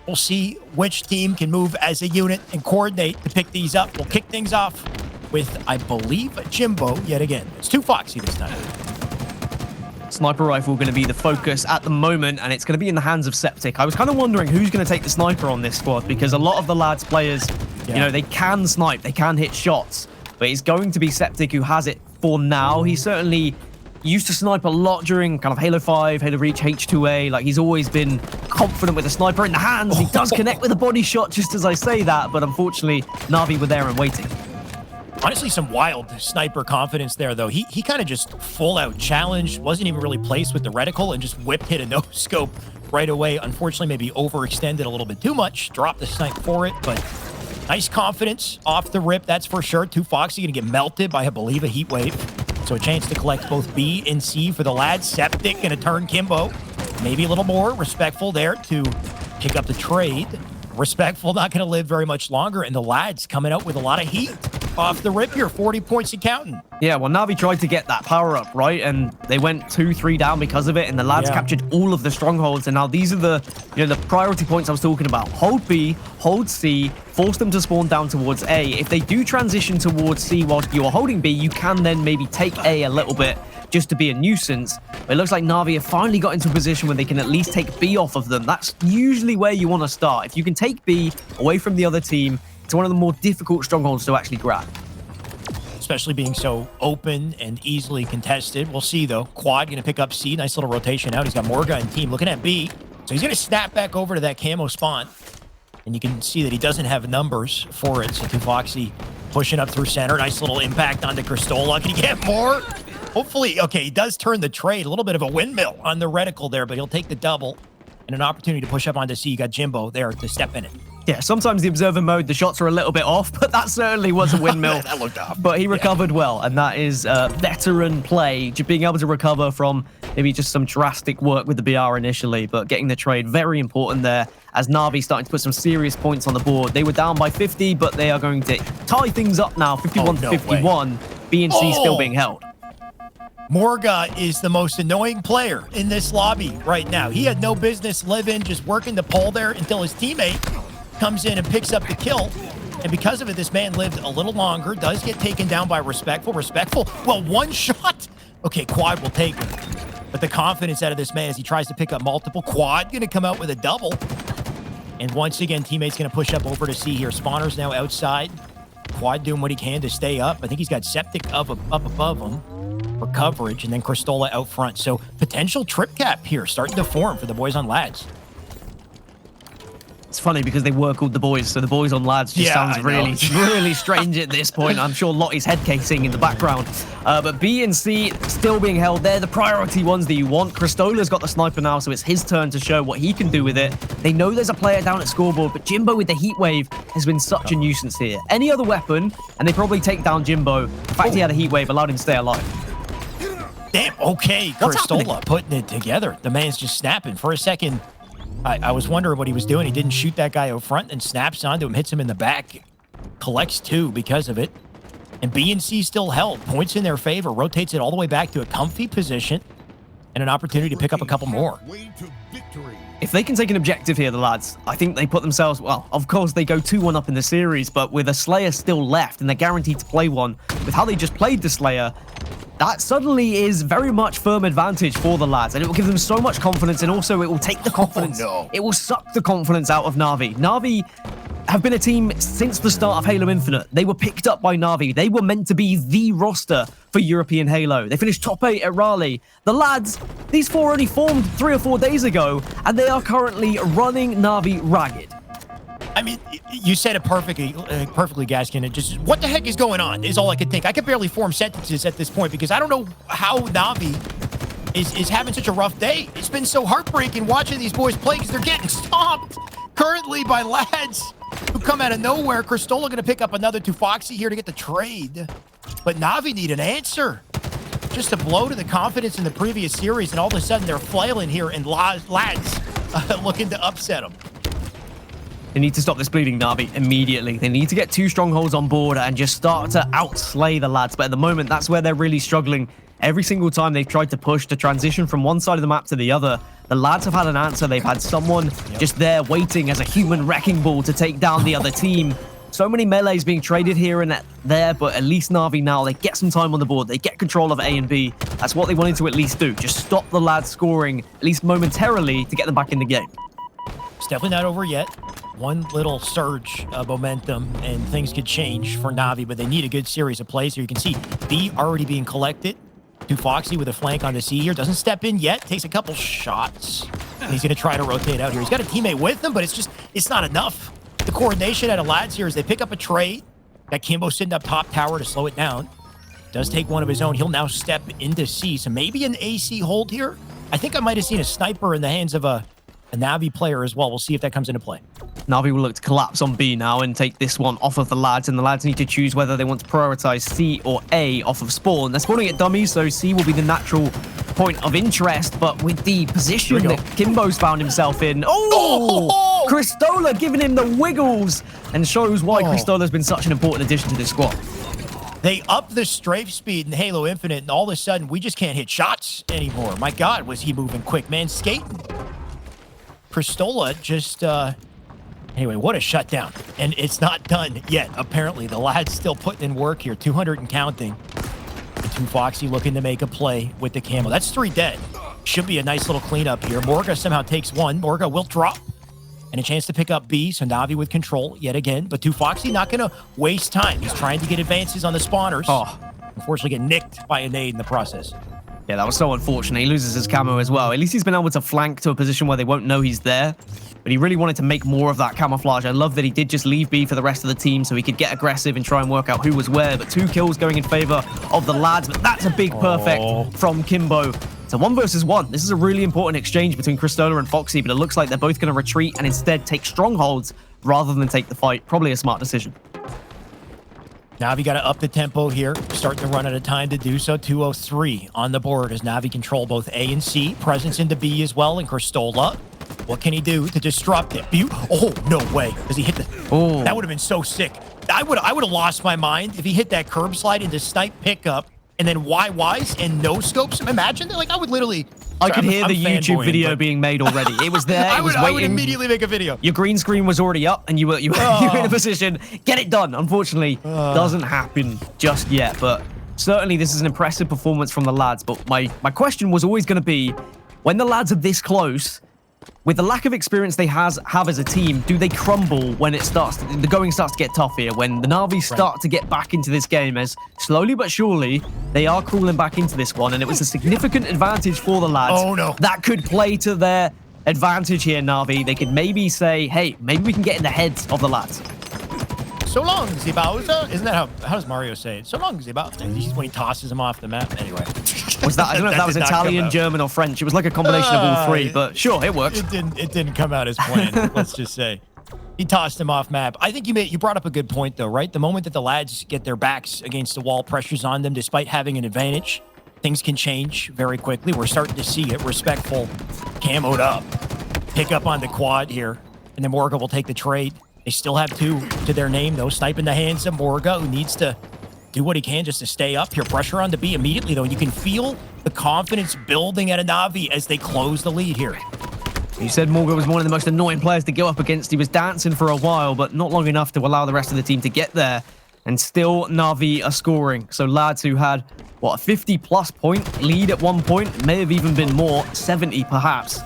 We'll see which team can move as a unit and coordinate to pick these up. We'll kick things off with, I believe, Jimbo yet again. It's 2 Foxy this time. Sniper rifle going to be the focus at the moment, and it's going to be in the hands of Sxptiq. I was kind of wondering who's going to take the sniper on this squad, because a lot of the lads players, you know, they can snipe, they can hit shots, but it's going to be Sxptiq who has it for now. He certainly used to snipe a lot during kind of Halo 5, Halo Reach, H2A. Like, he's always been confident with a sniper in the hands. He does connect with a body shot just as I say that, but unfortunately, NaVi were there and waiting. Honestly, some wild sniper confidence there, though. He kind of just full-out challenged, wasn't even really placed with the reticle, and just whipped hit a no-scope right away. Unfortunately, maybe overextended a little bit too much. Dropped the snipe for it, but nice confidence off the rip, that's for sure. 2 Foxy going to get melted by, I believe, a heat wave. So a chance to collect both B and C for the lads. Sxptiq going to turn Kimbo. Maybe a little more respectful there to pick up the trade. Respectful not going to live very much longer, and the lads coming out with a lot of heat. off the rip here, 40 points and counting. Yeah, well, Navi tried to get that power up, right? And they went 2-3 down because of it, and the lads captured all of the strongholds. And now these are the, the priority points I was talking about. Hold B, hold C, force them to spawn down towards A. If they do transition towards C whilst you are holding B, you can then maybe take A a little bit just to be a nuisance. But it looks like Navi have finally got into a position where they can at least take B off of them. That's usually where you want to start. If you can take B away from the other team, it's one of the more difficult strongholds to actually grab. Especially being so open and easily contested. We'll see, though. Quad going to pick up C. Nice little rotation out. He's got Morguh and team looking at B. So he's going to snap back over to that camo spawn. And you can see that he doesn't have numbers for it. So Foxy pushing up through center. Nice little impact onto Qristola. Can he get more? Hopefully. Okay, he does turn the trade. A little bit of a windmill on the reticle there, but he'll take the double. And an opportunity to push up onto C. You got Jimbo there to step in it. Yeah, sometimes the observer mode, the shots are a little bit off, but that certainly was a windmill. That looked off. But he recovered well, and that is veteran play. Being able to recover from maybe just some drastic work with the BR initially, but getting the trade, very important there, as Navi starting to put some serious points on the board. They were down by 50, but they are going to tie things up now, 51 to 51. B and C still being held. Morguh is the most annoying player in this lobby right now. He had no business living, just working the pole there until his teammate comes in and picks up the kill. And because of it, this man lived a little longer, does get taken down by Respectful. Well, one shot. Okay, Quad will take it. But the confidence out of this man as he tries to pick up multiple. Quad going to come out with a double. And once again, teammates going to push up over to C here. Spawner's now outside. Quad doing what he can to stay up. I think he's got Sxptiq up above him for coverage, and then Qristola out front. So potential trip cap here starting to form for the boys on lads. It's funny because they were called the boys, so the boys on lads just sounds really strange at this point. I'm sure Lottie's head casing in the background. But B and C still being held. They're the priority ones that you want. Qristola's got the sniper now, so it's his turn to show what he can do with it. They know there's a player down at scoreboard, but Jimbo with the heat wave has been such a nuisance here. Any other weapon, and they probably take down Jimbo. The fact he had a heat wave allowed him to stay alive. Damn, okay, Qristola putting it together. The man's just snapping. For a second, I was wondering what he was doing. He didn't shoot that guy out front, and snaps onto him, hits him in the back, collects 2 because of it. And B and C still held. Points in their favor, rotates it all the way back to a comfy position, and an opportunity to pick up a couple more. If they can take an objective here, the lads, I think they put themselves, well, of course, they go 2-1 up in the series, but with a Slayer still left, and they're guaranteed to play one, with how they just played the Slayer, that suddenly is very much firm advantage for the lads, and it will give them so much confidence, and also it will take the confidence. It will suck the confidence out of Navi. Navi have been a team since the start of Halo Infinite. They were picked up by Navi. They were meant to be the roster for European Halo. They finished top 8 at Raleigh. The lads, these 4 only formed 3 or 4 days ago, and they are currently running Navi ragged. I mean, you said it perfectly, Gaskin. It just, what the heck is going on is all I could think. I could barely form sentences at this point because I don't know how Navi is having such a rough day. It's been so heartbreaking watching these boys play because they're getting stomped currently by lads who come out of nowhere. Qristola going to pick up another 2 Foxy here to get the trade. But Navi need an answer. Just a blow to the confidence in the previous series, and all of a sudden they're flailing here, and lads looking to upset them. They need to stop this bleeding, Navi, immediately. They need to get 2 strongholds on board and just start to outslay the lads. But at the moment, that's where they're really struggling. Every single time they've tried to push to transition from one side of the map to the other, the lads have had an answer. They've had someone just there waiting as a human wrecking ball to take down the other team. So many melees being traded here and there, but at least Navi now, they get some time on the board. They get control of A and B. That's what they wanted to at least do. Just stop the lads scoring, at least momentarily, to get them back in the game. It's definitely not over yet. One little surge of momentum and things could change for Navi, but they need a good series of plays here. You can see B already being collected. 2 Foxy with a flank on the C here. Doesn't step in yet. Takes a couple shots. And he's going to try to rotate out here. He's got a teammate with him, but it's not enough. The coordination out of lads here is they pick up a trade. Got Kimbo sitting up top tower to slow it down. Does take one of his own. He'll now step into C. So maybe an AC hold here. I think I might have seen a sniper in the hands of a Navi player as well. We'll see if that comes into play. Navi will look to collapse on B now and take this one off of the lads, and the lads need to choose whether they want to prioritize C or A off of spawn. They're spawning at dummies, so C will be the natural point of interest, but with the position that Kimbo's found himself in. Oh! Qristola giving him the wiggles, and shows why Qristola's been such an important addition to this squad. They up the strafe speed in Halo Infinite, and all of a sudden, we just can't hit shots anymore. My God, was he moving quick, man. Skating. Qristola just, anyway, what a shutdown. And it's not done yet, apparently. The lad's still putting in work here. 200 and counting. The 2 Foxy looking to make a play with the camo. That's 3 dead. Should be a nice little cleanup here. Morguh somehow takes 1. Morguh will drop. And a chance to pick up B, so NaVi with control yet again. But 2 Foxy not going to waste time. He's trying to get advances on the spawners. Oh. Unfortunately, get nicked by a nade in the process. Yeah, that was so unfortunate. He loses his camo as well. At least he's been able to flank to a position where they won't know he's there. But he really wanted to make more of that camouflage. I love that he did just leave B for the rest of the team so he could get aggressive and try and work out who was where. But 2 kills going in favor of the lads. But that's a big perfect from Kimbo. So 1 versus 1. This is a really important exchange between Qristola and Foxy, but it looks like they're both going to retreat and instead take strongholds rather than take the fight. Probably a smart decision. NaVi got to up the tempo here. Starting to run out of time to do so. 2:03 on the board as NaVi control both A and C. Presence into B as well. And Qristola, what can he do to disrupt it? Oh, no way. Does he hit the... Oh. That would have been so sick. I would have lost my mind if he hit that curb slide into snipe pickup and then YYs and no scopes. Imagine that. Like, I would literally... I could hear the YouTube video being made already. It was there. It was waiting. I would immediately make a video. Your green screen was already up, and you were in a position. Get it done. Unfortunately, doesn't happen just yet. But certainly, this is an impressive performance from the lads. But my question was always going to be, when the lads are this close, with the lack of experience they have as a team, do they crumble when the going starts to get tough here? When the NaVi start to get back into this game, as slowly but surely they are crawling back into this one, and it was a significant advantage for the lads. Oh no! That could play to their advantage here, NaVi. They could maybe say, hey, maybe we can get in the heads of the lads. So long, Zibauza. Isn't that how does Mario say it? So long, Zibauza. When he tosses him off the map. Anyway. Was that? I don't know if that was Italian, German, or French. It was like a combination of all 3, but sure, it worked. It didn't come out as planned. Let's just say. He tossed him off map. I think you brought up a good point though, right? The moment that the lads get their backs against the wall, pressure's on them, despite having an advantage, things can change very quickly. We're starting to see it. Respectful, camoed up, pick up on the quad here, and then Morguh will take the trade. They still have 2 to their name, though. Snipe in the hands of Morguh, who needs to do what he can just to stay up here. Pressure on the B immediately, though. And you can feel the confidence building at a NaVi as they close the lead here. You said Morguh was one of the most annoying players to go up against. He was dancing for a while, but not long enough to allow the rest of the team to get there. And still, NaVi are scoring. So lads who had, what, a 50-plus point lead at one point, may have even been more, 70 perhaps.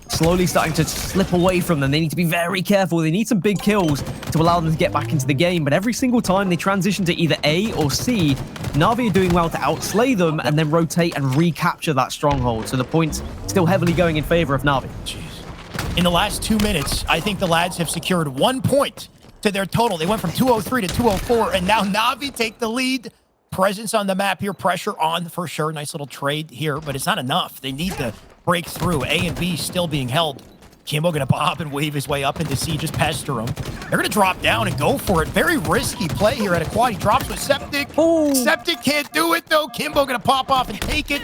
Slowly starting to slip away from them. They need to be very careful. They need some big kills to allow them to get back into the game. But every single time they transition to either A or C, NaVi are doing well to outslay them and then rotate and recapture that stronghold. So the points still heavily going in favor of NaVi. In the last 2 minutes, I think the lads have secured 1 point to their total. They went from 203 to 204, and now NaVi take the lead. Presence on the map here, pressure on for sure. Nice little trade here, but it's not enough. They need to break through. A and B still being held. Kimbo gonna bob and wave his way up into C, just pester him. They're gonna drop down and go for it. Very risky play here at a quad. He drops with Sxptiq. Sxptiq can't do it though. Kimbo gonna pop off and take it.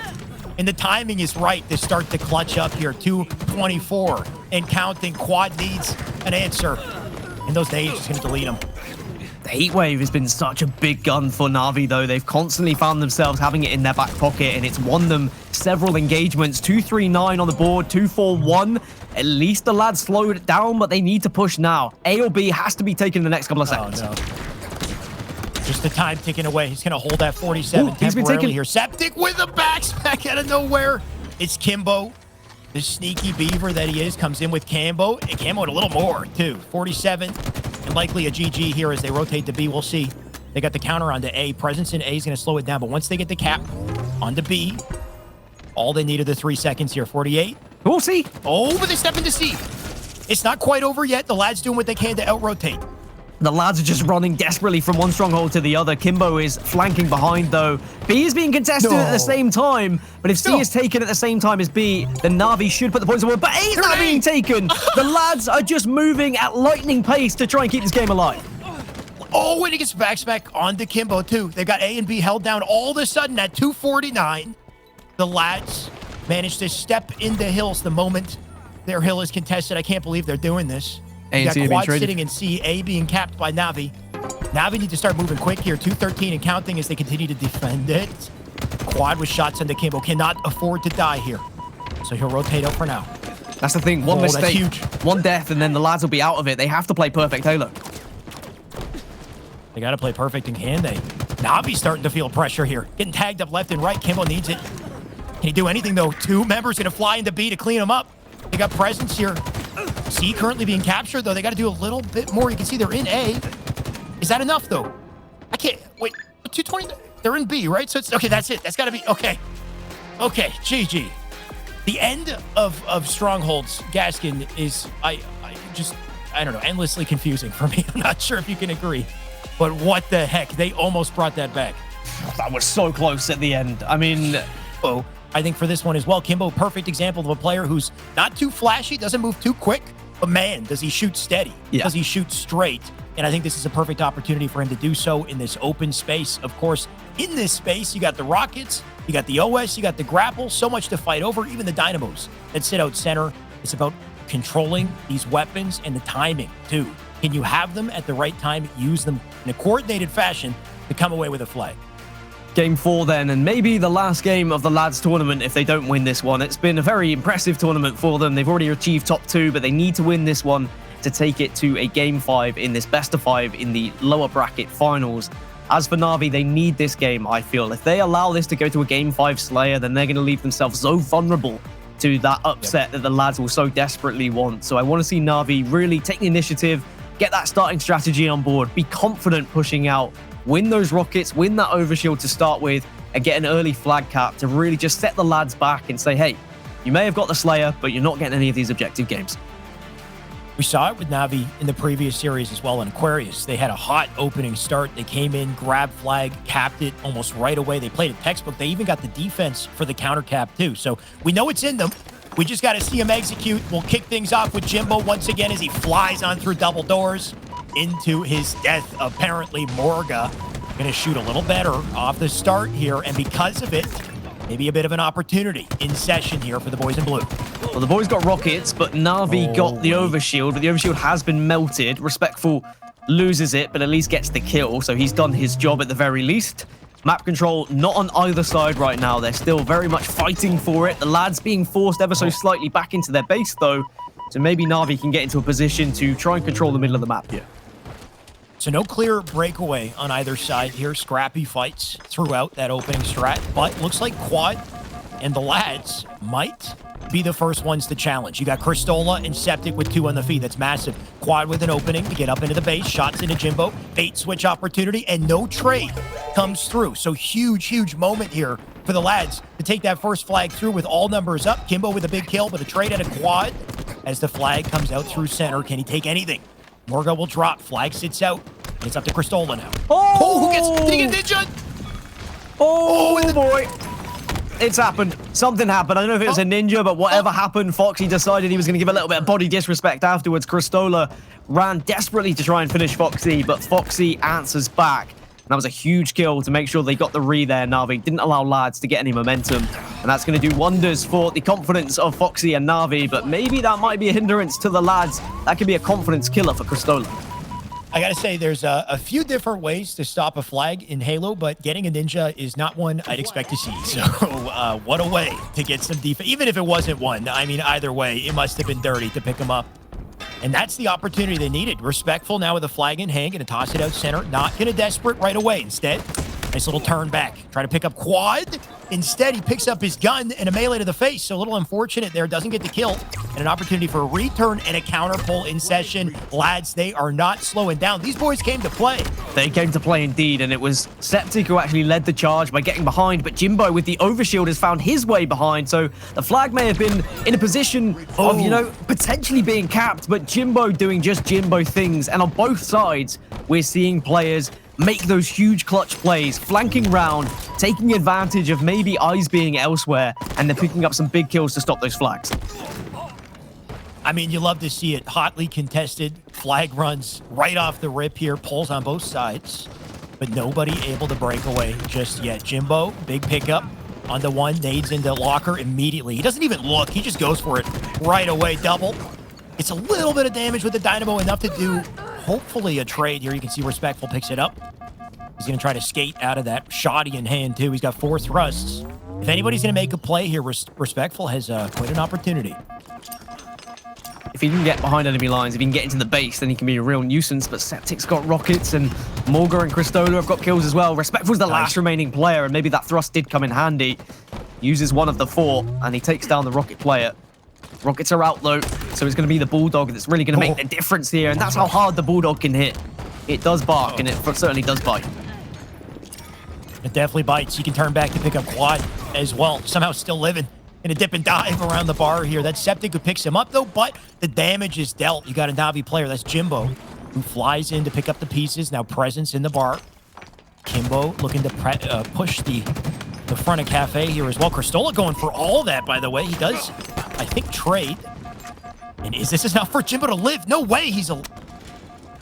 And the timing is right to start to clutch up here. 2:24 and counting. Quad needs an answer. And those nades just gonna delete him. The heat wave has been such a big gun for NaVi, though. They've constantly found themselves having it in their back pocket, and it's won them several engagements. 2-3-9 on the board, 2-4-1. At least the lads slowed it down, but they need to push now. A or B has to be taken in the next couple of seconds. Oh, no. Just the time ticking away. He's going to hold that 47 temporarily here. Sxptiq with a backsmack out of nowhere. It's Kimbo. The sneaky beaver that he is comes in with Kimbo. And Kimbo with a little more, too. 47. And likely a GG here as they rotate to B. We'll see. They got the counter onto A. Presence in A is going to slow it down. But once they get the cap onto B, all they need are the 3 seconds here. 48. We'll see. Oh, but they step into C. It's not quite over yet. The lads doing what they can to out-rotate. The lads are just running desperately from one stronghold to the other. Kimbo is flanking behind, though. B is being contested at the same time, but if C is taken at the same time as B, then NaVi should put the points away. But A is not being taken. The lads are just moving at lightning pace to try and keep this game alive. Oh, and he gets backsmack onto Kimbo, too. They've got A and B held down all of a sudden at 2:49. The lads managed to step into hills the moment their hill is contested. I can't believe they're doing this. A and C got have been quad traded. sitting in C, A being capped by NaVi. NaVi need to start moving quick here. 2:13 and counting as they continue to defend it. Quad with shots into Kimbo. Cannot afford to die here. So he'll rotate up for now. That's the thing. One that's mistake, huge. one death, and then the lads will be out of it. They have to play perfect Halo. They got to play perfect, and can they? NaVi's starting to feel pressure here. Getting tagged up left and right. Kimbo needs it. Can he do anything, though? 2 members going to fly into B to clean him up. They got presence here. C currently being captured, though. They got to do a little bit more. You can see they're in A. Is that enough, though? I can't. Wait. 220. They're in B, right? So it's okay. That's it. That's got to be okay. Okay. GG. The end of Strongholds, Gaskin, is I don't know, endlessly confusing for me. I'm not sure if you can agree, but what the heck? They almost brought that back. That was so close at the end. I mean, Oh, I think for this one as well, Kimbo, perfect example of a player who's not too flashy, doesn't move too quick, but man, does he shoot steady? Yeah. Does he shoot straight? And I think this is a perfect opportunity for him to do so in this open space. Of course, in this space, you got the Rockets, you got the OS, you got the Grapple, so much to fight over, even the Dynamos that sit out center. It's about controlling these weapons and the timing, too. Can you have them at the right time, use them in a coordinated fashion to come away with a flag? Game 4 then, and maybe the last game of the lads tournament if they don't win this one. It's been a very impressive tournament for them. They've already achieved top 2, but they need to win this one to take it to a game 5 in this best of 5 in the lower bracket finals. As for NaVi, they need this game, I feel. If they allow this to go to a game 5 Slayer, then they're going to leave themselves so vulnerable to that upset that the lads will so desperately want. So I want to see NaVi really take the initiative, get that starting strategy on board, be confident pushing out, win those rockets, win that overshield to start with, and get an early flag cap to really just set the lads back and say, hey, you may have got the Slayer, but you're not getting any of these objective games. We saw it with NaVi in the previous series as well in Aquarius. They had a hot opening start. They came in, grabbed flag, capped it almost right away. They played a textbook. They even got the defense for the counter cap too. So we know it's in them. We just got to see him execute. We'll kick things off with Jimbo once again as he flies on through double doors into his death. Apparently, Morguh going to shoot a little better off the start here. And because of it, maybe a bit of an opportunity in session here for the boys in blue. Well, the boys got rockets, but NaVi got the overshield, but the overshield has been melted. Respectful loses it, but at least gets the kill, so he's done his job at the very least. Map control not on either side right now. They're still very much fighting for it. The lads being forced ever so slightly back into their base, though, so maybe NaVi can get into a position to try and control the middle of the map here. So no clear breakaway on either side here. Scrappy fights throughout that opening strat, but looks like Quad and the lads might be the first ones to challenge. You got Qristola and Sxptiq with 2 on the feed. That's massive. Quad with an opening to get up into the base. Shots into Jimbo. Bait switch opportunity, and no trade comes through. So huge moment here for the lads to take that first flag through with all numbers up. Kimbo with a big kill, but a trade at a Quad as the flag comes out through center. Can he take anything? Morguh will drop. Flag sits out. And it's up to Qristola now. Oh! Did he get ninja? Oh boy. It's happened. Something happened. I don't know if it was a ninja, but whatever happened, Foxy decided he was going to give a little bit of body disrespect afterwards. Qristola ran desperately to try and finish Foxy, but Foxy answers back. And that was a huge kill to make sure they got the re there. NaVi didn't allow lads to get any momentum. And that's going to do wonders for the confidence of Foxy and NaVi, but maybe that might be a hindrance to the lads. That could be a confidence killer for Qristola. I gotta say, there's a few different ways to stop a flag in Halo, but getting a ninja is not one I'd expect to see. So what a way to get some defense. Even if it wasn't one, I mean, either way, it must have been dirty to pick him up. And that's the opportunity they needed. Respectful now with a flag in hand, gonna toss it out center. Not gonna desperate right away. Instead, nice little turn back. Trying to pick up Quad. Instead, he picks up his gun and a melee to the face. So a little unfortunate there. Doesn't get the kill. And an opportunity for a return and a counter pull in session. Lads, they are not slowing down. These boys came to play. They came to play indeed, and it was Sxptiq who actually led the charge by getting behind, but Jimbo with the overshield has found his way behind, so the flag may have been in a position of, you know, potentially being capped, but Jimbo doing just Jimbo things, and on both sides, we're seeing players make those huge clutch plays, flanking round, taking advantage of maybe eyes being elsewhere, and then picking up some big kills to stop those flags. I mean, you love to see it. Hotly contested. Flag runs right off the rip here. Pulls on both sides. But nobody able to break away just yet. Jimbo, big pickup on the one. Nades into locker immediately. He doesn't even look. He just goes for it right away. Double. It's a little bit of damage with the Dynamo. Enough to do hopefully a trade here. You can see Respectful picks it up. He's going to try to skate out of that shoddy in hand, too. He's got 4 thrusts. If anybody's going to make a play here, Respectful has quite an opportunity. If he can get behind enemy lines, if he can get into the base, then he can be a real nuisance. But Sxptiq's got rockets, and Morguh and Qristola have got kills as well. Respectful's the last remaining player, and maybe that thrust did come in handy. Uses one of the 4, and he takes down the rocket player. Rockets are out, though, so it's going to be the Bulldog that's really going to make the difference here, and that's how hard the Bulldog can hit. It does bark, and it certainly does bite. It definitely bites. You can turn back to pick up Quad as well. Somehow still living in a dip and dive around the bar here. That's Sxptiq who picks him up, though, but the damage is dealt. You got a NaVi player. That's Jimbo, who flies in to pick up the pieces. Now presence in the bar. Kimbo looking to push the front of Cafe here as well. Qristola going for all that, by the way. He does, I think, trade. And this enough for Jimbo to live? No way.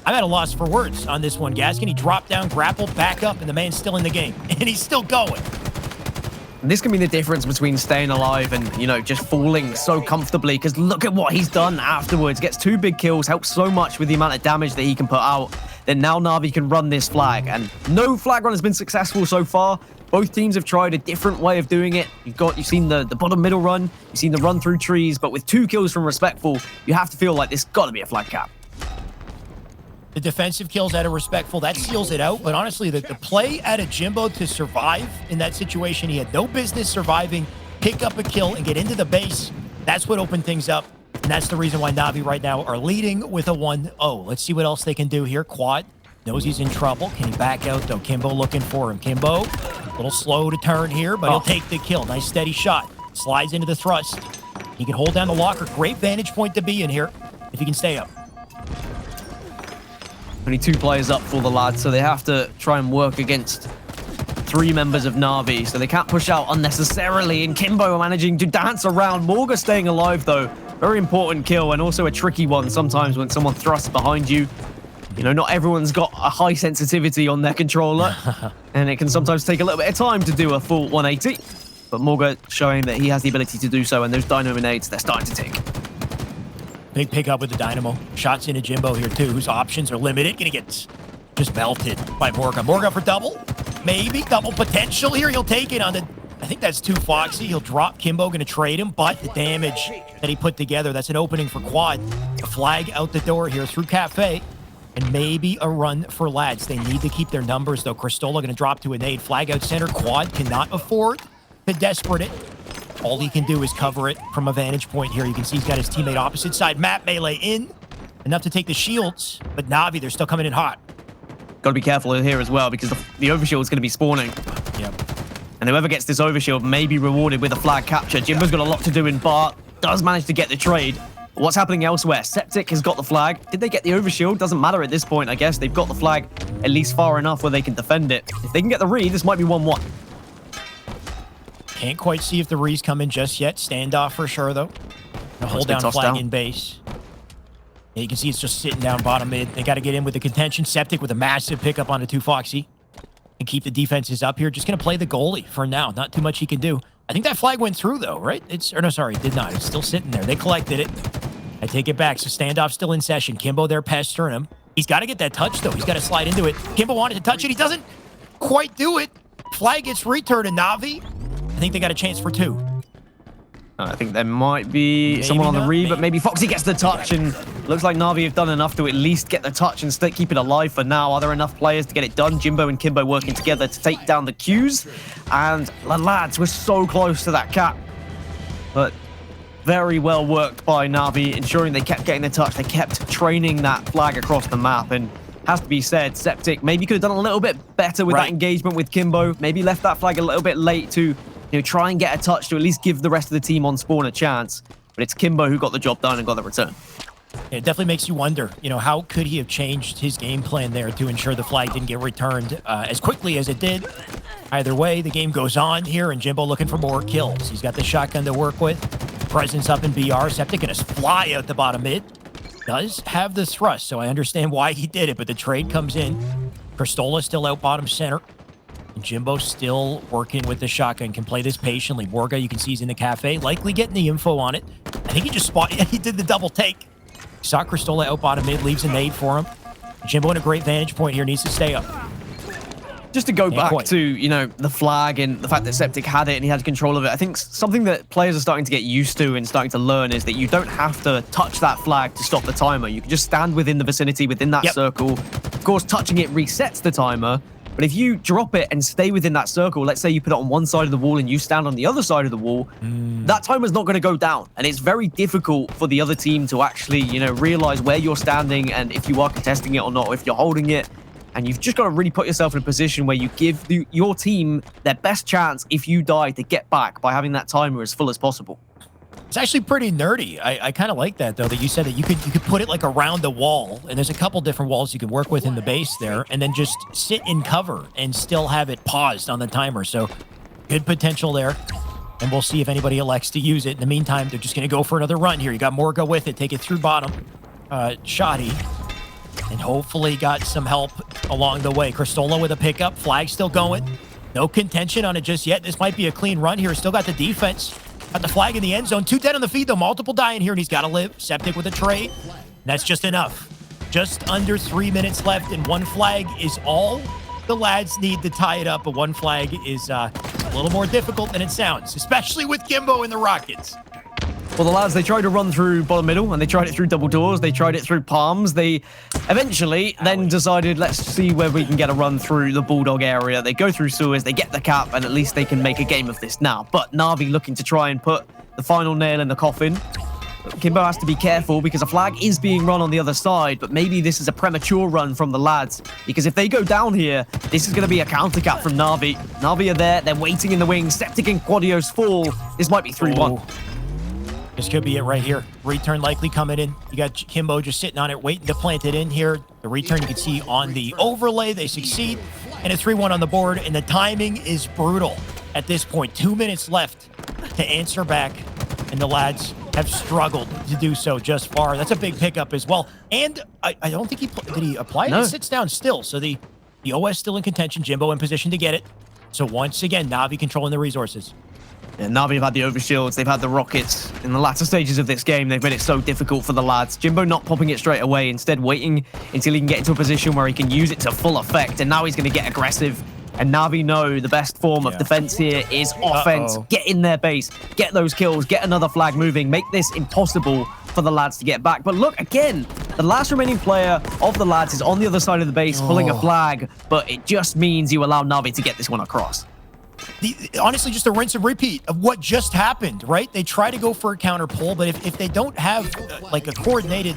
I'm at a loss for words on this one, Gaskin. He dropped down, grappled, back up, and the man's still in the game. And he's still going. This can be the difference between staying alive and, you know, just falling so comfortably, because look at what he's done afterwards. Gets 2 big kills, helps so much with the amount of damage that he can put out. Then now NaVi can run this flag, and no flag run has been successful so far. Both teams have tried a different way of doing it. You've seen the bottom middle run, you've seen the run through trees, but with 2 kills from Respectful, you have to feel like this got to be a flag cap. The defensive kills out of Respectful, that seals it out. But honestly, the play out of Jimbo to survive in that situation, he had no business surviving, pick up a kill, and get into the base. That's what opened things up. And that's the reason why NaVi right now are leading with a 1-0. Let's see what else they can do here. Quad knows he's in trouble. Can he back out, though? Kimbo looking for him. Kimbo, a little slow to turn here, but he'll take the kill. Nice steady shot. Slides into the thrust. He can hold down the locker. Great vantage point to be in here if he can stay up. Only 2 players up for the lads, so they have to try and work against 3 members of NaVi, so they can't push out unnecessarily, and Kimbo managing to dance around. Morguh staying alive, though. Very important kill, and also a tricky one sometimes when someone thrusts behind you. You know, not everyone's got a high sensitivity on their controller, and it can sometimes take a little bit of time to do a full 180. But Morguh showing that he has the ability to do so, and those dynamo nades, they're starting to tick. Big pickup with the Dynamo. Shots into Jimbo here, too, whose options are limited. Gonna get just belted by Morguh. Morguh for double. Maybe double potential here. He'll take it on the... I think that's too foxy. He'll drop Kimbo, gonna trade him, but the damage that he put together, that's an opening for Quad. A flag out the door here through Cafe. And maybe a run for lads. They need to keep their numbers, though. Qristola gonna drop to a nade. Flag out center. Quad cannot afford to desperate it. All he can do is cover it from a vantage point here. You can see he's got his teammate opposite side. Map melee in. Enough to take the shields. But NaVi, they're still coming in hot. Got to be careful here as well, because the overshield is going to be spawning. Yep. And whoever gets this overshield may be rewarded with a flag capture. Jimbo's got a lot to do in Bart. Does manage to get the trade. But what's happening elsewhere? Sxptiq has got the flag. Did they get the overshield? Doesn't matter at this point, I guess. They've got the flag at least far enough where they can defend it. If they can get the read, this might be 1-1. Can't quite see if the re's coming just yet. Standoff for sure, though. A hold down flag in base. Yeah, you can see it's just sitting down bottom mid. They got to get in with the contention. Sxptiq with a massive pickup on the 2 Foxy. And keep the defenses up here. Just going to play the goalie for now. Not too much he can do. I think that flag went through, though, right? Or no, sorry, it did not. It's still sitting there. They collected it. I take it back. So standoff still in session. Kimbo there pestering him. He's got to get that touch, though. He's got to slide into it. Kimbo wanted to touch it. He doesn't quite do it. Flag gets returned to NaVi. I think they got a chance for 2. I think there might be someone on the read, but maybe Foxy gets the touch, and looks like NaVi have done enough to at least get the touch and keep it alive for now. Are there enough players to get it done? Jimbo and Kimbo working together to take down the Qs, and the lads were so close to that cap. But very well worked by NaVi, ensuring they kept getting the touch. They kept training that flag across the map, and has to be said, Sxptiq maybe could have done a little bit better with that engagement with Kimbo. Maybe left that flag a little bit late to try and get a touch to at least give the rest of the team on spawn a chance. But it's Kimbo who got the job done and got the return. It definitely makes you wonder, how could he have changed his game plan there to ensure the flag didn't get returned as quickly as it did? Either way, the game goes on here, and Jimbo looking for more kills. He's got the shotgun to work with. Presence up in BR. Sxptiq gonna fly out the bottom mid. Does have the thrust, so I understand why he did it, but the trade comes in. Qristola still out bottom center. And Jimbo still working with the shotgun. Can play this patiently. Morguh, you can see he's in the cafe. Likely getting the info on it. I think he just spotted. He did the double take. Saw Qristola out bottom mid. Leaves a nade for him. Jimbo in a great vantage point here, needs to stay up. Just to go back quite. to, you know, the flag and the fact that Sxptiq had it and he had control of it, I think something that players are starting to get used to and starting to learn is that you don't have to touch that flag to stop the timer. You can just stand within the vicinity, within that circle. Of course, touching it resets the timer, but if you drop it and stay within that circle, let's say you put it on one side of the wall and you stand on the other side of the wall, that timer's not going to go down. And it's very difficult for the other team to actually, you know, realize where you're standing and if you are contesting it or not, or if you're holding it. And you've just got to really put yourself in a position where you give your team their best chance if you die to get back by having that timer as full as possible. It's actually pretty nerdy. I kind of like that, though, that you said that you could put it like around the wall, and there's a couple different walls you can work with in the base there, and then just sit in cover and still have it paused on the timer. So good potential there, and we'll see if anybody elects to use it. In the meantime, they're just going to go for another run here. You got Morguh with it, take it through bottom. Shoddy. And hopefully got some help along the way. Qristola with a pickup. Flag still going. No contention on it just yet. This might be a clean run here. Still got the defense. Got the flag in the end zone. 2 dead on the feed, though. Multiple dying here, and he's got to live. Sxptiq with a trade. And that's just enough. Just under 3 minutes left, and 1 flag is all the lads need to tie it up. But 1 flag is a little more difficult than it sounds, especially with Kimbo and the Rockets. Well, the lads, they tried to run through bottom middle, and they tried it through double doors. They tried it through palms. They eventually then decided, let's see where we can get a run through the Bulldog area. They go through sewers, they get the cap, and at least they can make a game of this now. But NaVi looking to try and put the final nail in the coffin. Kimbo has to be careful because a flag is being run on the other side, but maybe this is a premature run from the lads, because if they go down here, this is going to be a counter cap from NaVi. NaVi are there, they're waiting in the wings. Sxptiq and Quadios fall. This might be 3-1. This could be it right here. Return likely coming in. You got Kimbo just sitting on it, waiting to plant it in here. The return you can see on the overlay. They succeed. And a 3-1 on the board. And the timing is brutal at this point. 2 minutes left to answer back. And the lads have struggled to do so just far. That's a big pickup as well. And I don't think did he apply it? No. He sits down still. So the OS still in contention. Jimbo in position to get it. So once again, NaVi controlling the resources. Yeah, NaVi have had the overshields, they've had the rockets. In the latter stages of this game, they've made it so difficult for the lads. Jimbo not popping it straight away, instead waiting until he can get into a position where he can use it to full effect, and now he's going to get aggressive. And NaVi know the best form of defense here is offense. Get in their base, get those kills, get another flag moving, make this impossible for the lads to get back. But look, again, the last remaining player of the lads is on the other side of the base pulling a flag, but it just means you allow NaVi to get this one across. Honestly, just a rinse and repeat of what just happened, right? They try to go for a counter pull, but if they don't have like a coordinated,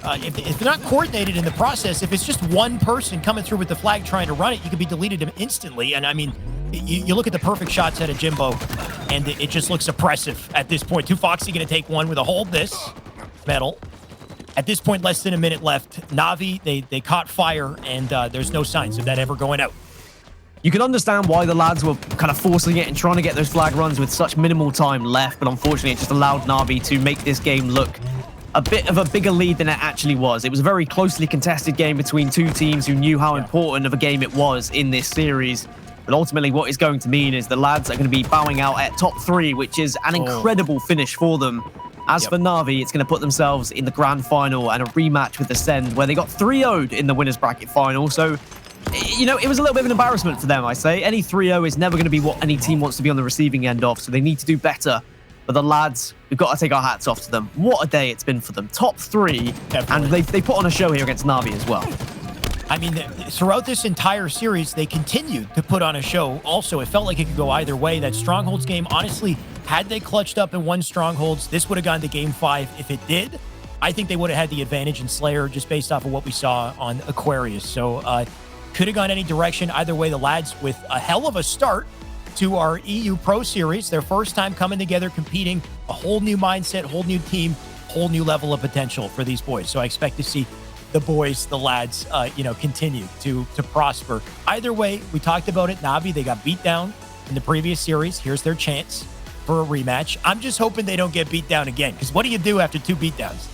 if they're not coordinated in the process, if it's just one person coming through with the flag trying to run it, you can be deleted instantly. And I mean, you look at the perfect shots out of Jimbo, and it just looks oppressive at this point. TwoFoxy going to take one with a hold this metal. At this point, less than a minute left. NaVi, they caught fire, and there's no signs of that ever going out. You can understand why the lads were kind of forcing it and trying to get those flag runs with such minimal time left, but unfortunately it just allowed NaVi to make this game look a bit of a bigger lead than it actually was. It was a very closely contested game between two teams who knew how important of a game it was in this series. But ultimately what it's going to mean is the lads are going to be bowing out at top 3, which is an incredible finish for them. As for NaVi, it's going to put themselves in the grand final and a rematch with Ascend, where they got 3-0'd in the winners bracket final. So, you know, it was a little bit of an embarrassment for them, I say. Any 3-0 is never going to be what any team wants to be on the receiving end of, so they need to do better. But the lads, we've got to take our hats off to them. What a day it's been for them. Top 3, and they put on a show here against NaVi as well. I mean, throughout this entire series, they continued to put on a show. Also, it felt like it could go either way. That Strongholds game, honestly, had they clutched up and won Strongholds, this would have gone to Game 5. If it did, I think they would have had the advantage in Slayer just based off of what we saw on Aquarius. So, could have gone any direction. Either way, the lads with a hell of a start to our EU Pro Series. Their first time coming together, competing, a whole new mindset, whole new team, whole new level of potential for these boys. So I expect to see the boys, the lads, continue to prosper. Either way, we talked about it. NaVi, they got beat down in the previous series. Here's their chance for a rematch. I'm just hoping they don't get beat down again, because what do you do after 2 beatdowns?